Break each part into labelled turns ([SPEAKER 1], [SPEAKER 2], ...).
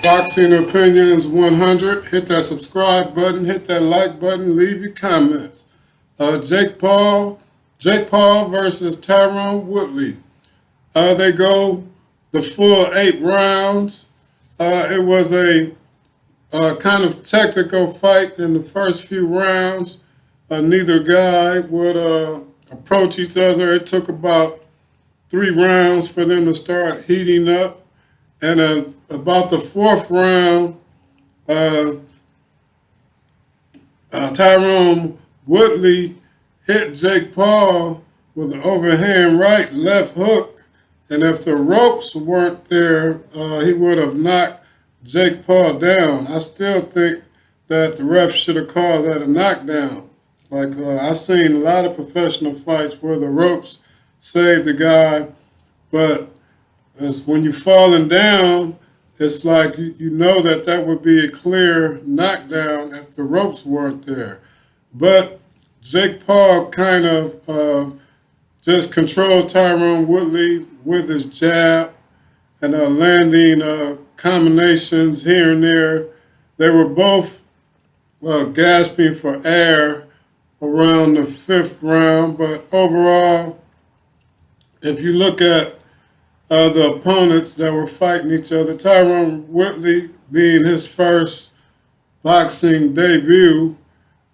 [SPEAKER 1] Boxing Opinions 100. Hit that subscribe button, hit that like button, leave your comments. Jake Paul versus Tyron Woodley. They go the full 8 rounds. It was a kind of technical fight in the first few rounds. Neither guy would approach each other. It took about 3 rounds for them to start heating up. And about the 4th round, Tyron Woodley hit Jake Paul with an overhand right left hook. And if the ropes weren't there, he would have knocked Jake Paul down. I still think that the ref should have called that a knockdown. Like I've seen a lot of professional fights where the ropes saved the guy, but it's when you're falling down, it's like you know that would be a clear knockdown if the ropes weren't there. But Jake Paul kind of just controlled Tyron Woodley with his jab and landing combinations here and there. They were both gasping for air around the 5th round, but overall, if you look at the opponents that were fighting each other, Tyron Woodley being his first boxing debut,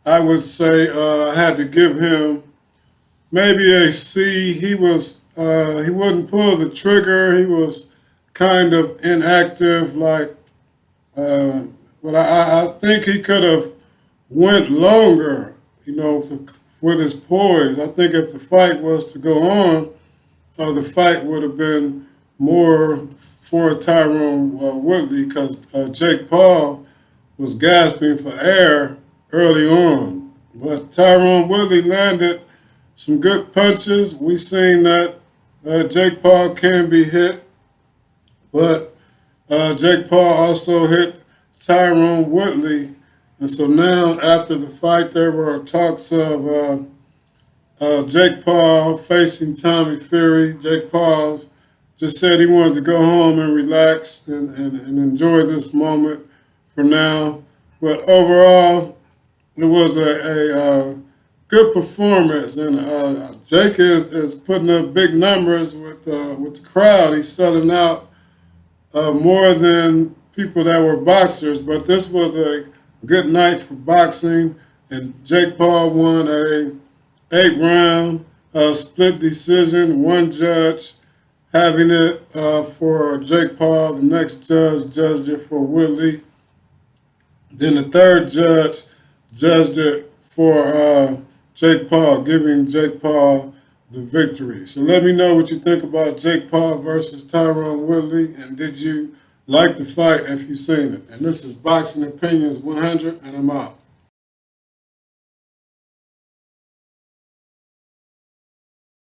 [SPEAKER 1] I would say I had to give him maybe a C. He wouldn't pull the trigger. He was kind of inactive, but I think he could have went longer, with his poise. I think if the fight was to go on, the fight would have been more for Tyron Woodley because Jake Paul was gasping for air early on. But Tyron Woodley landed some good punches. We've seen that Jake Paul can be hit, but Jake Paul also hit Tyron Woodley. And so now after the fight, there were talks of Jake Paul facing Tommy Fury. Jake Paul just said he wanted to go home and relax and enjoy this moment for now. But overall, it was a good performance, and Jake is putting up big numbers with the crowd. He's selling out more than people that were boxers. But this was a good night for boxing, and Jake Paul won a 8-round split decision. One judge having it for Jake Paul. The next judge judged it for Woodley. Then the 3rd judge judged it for Jake Paul, giving Jake Paul the victory. So let me know what you think about Jake Paul versus Tyron Woodley, and did you like the fight if you've seen it? And this is Boxing Opinions 100, and I'm out.